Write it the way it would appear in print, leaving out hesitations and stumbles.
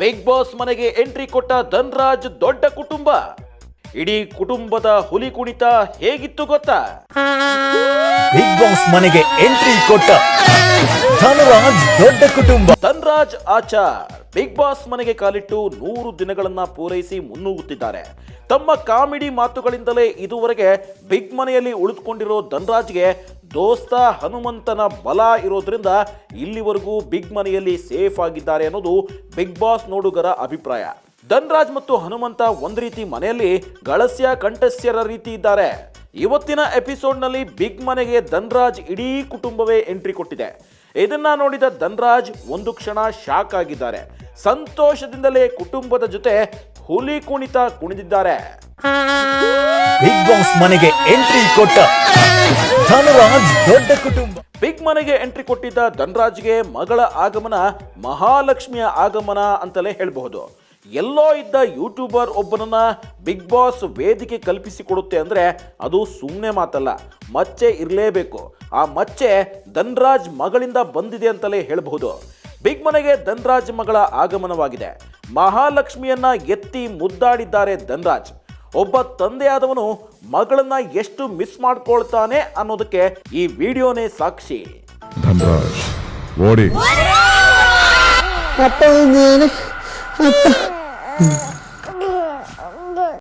Big boss ಮನೆಗೆ entry ಕೊಟ್ಟ ಧನ್ರಾಜ್ ದೊಡ್ಡ ಕುಟುಂಬ. ಇಡೀ ಕುಟುಂಬದ ಹುಲಿ ಕುಣಿತ ಹೇಗಿತ್ತು ಗೊತ್ತಾ? ಬಿಗ್ ಬಾಸ್ ಮನೆಗೆ ಎಂಟ್ರಿ ಕೊಟ್ಟ ಧನ್ರಾಜ್ ದೊಡ್ಡ ಕುಟುಂಬ. ಧನ್ರಾಜ್ ಆಚಾರ್ ಬಿಗ್ ಬಾಸ್ ಮನೆಗೆ ಕಾಲಿಟ್ಟು 100 ದಿನಗಳನ್ನ ಪೂರೈಸಿ ಮುನ್ನುಗ್ಗುತ್ತಿದ್ದಾರೆ. ತಮ್ಮ ಕಾಮಿಡಿ ಮಾತುಗಳಿಂದಲೇ ಇದುವರೆಗೆ ಬಿಗ್ ಮನೆಯಲ್ಲಿ ಉಳಿದುಕೊಂಡಿರೋ ಧನ್ರಾಜ್ಗೆ ದೋಸ್ತ ಹನುಮಂತನ ಬಲ ಇರೋದ್ರಿಂದ ಇಲ್ಲಿವರೆಗೂ ಬಿಗ್ ಮನೆಯಲ್ಲಿ ಸೇಫ್ ಆಗಿದ್ದಾರೆ ಅನ್ನೋದು ಬಿಗ್ ಬಾಸ್ ನೋಡುಗರ ಅಭಿಪ್ರಾಯ. ಧನ್ರಾಜ್ ಮತ್ತು ಹನುಮಂತ ಒಂದ್ ರೀತಿ ಮನೆಯಲ್ಲಿ ಗಳಸ್ಯ ಕಂಠಸ್ಯರ ರೀತಿ ಇದ್ದಾರೆ. ಇವತ್ತಿನ ಎಪಿಸೋಡ್ನಲ್ಲಿ ಬಿಗ್ ಮನೆಗೆ ಧನ್ರಾಜ್ ಇಡೀ ಕುಟುಂಬವೇ ಎಂಟ್ರಿ ಕೊಟ್ಟಿದೆ. ಇದನ್ನ ನೋಡಿದ ಧನ್ರಾಜ್ ಒಂದು ಕ್ಷಣ ಶಾಕ್ ಆಗಿದ್ದಾರೆ. ಸಂತೋಷದಿಂದಲೇ ಕುಟುಂಬದ ಜೊತೆ ಹುಲಿ ಕುಣಿತ ಕುಣಿದಿದ್ದಾರೆ. ಬಿಗ್ ಬಾಸ್ ಮನೆಗೆ ಎಂಟ್ರಿ ಕೊಟ್ಟ ಧನ್ರಾಜ್ ದೊಡ್ಡ ಕುಟುಂಬ. ಬಿಗ್ ಮನೆಗೆ ಎಂಟ್ರಿ ಕೊಟ್ಟಿದ್ದ ಧನ್ರಾಜ್ಗೆ ಮಗಳ ಆಗಮನ ಮಹಾಲಕ್ಷ್ಮಿಯ ಆಗಮನ ಅಂತಲೇ ಹೇಳಬಹುದು. ಎಲ್ಲೋ ಇದ್ದ ಯೂಟ್ಯೂಬರ್ ಒಬ್ಬನನ್ನ ಬಿಗ್ ಬಾಸ್ ವೇದಿಕೆ ಕಲ್ಪಿಸಿಕೊಡುತ್ತೆ ಅಂದ್ರೆ ಅದು ಸುಮ್ಮನೆ ಮಾತಲ್ಲ, ಮಚ್ಚೆ ಇರಲೇಬೇಕು. ಆ ಮಚ್ಚೆ ಧನ್ರಾಜ್ ಮಗಳಿಂದ ಬಂದಿದೆ ಅಂತಲೇ ಹೇಳಬಹುದು. ಬಿಗ್ ಮನೆಗೆ ಧನ್ರಾಜ್ ಮಗಳ ಆಗಮನವಾಗಿದೆ. ಮಹಾಲಕ್ಷ್ಮಿಯನ್ನ ಎತ್ತಿ ಮುದ್ದಾಡಿದ್ದಾರೆ ಧನ್ರಾಜ್. ಒಬ್ಬ ತಂದೆಯಾದವನು ಮಗಳನ್ನ ಎಷ್ಟು ಮಿಸ್ ಮಾಡ್ಕೊಳ್ತಾನೆ ಅನ್ನೋದಕ್ಕೆ ಈ ವಿಡಿಯೋನೇ ಸಾಕ್ಷಿ. ಧನ್ರಾಜ್ ಓಡಿ ಅಪ್ಪ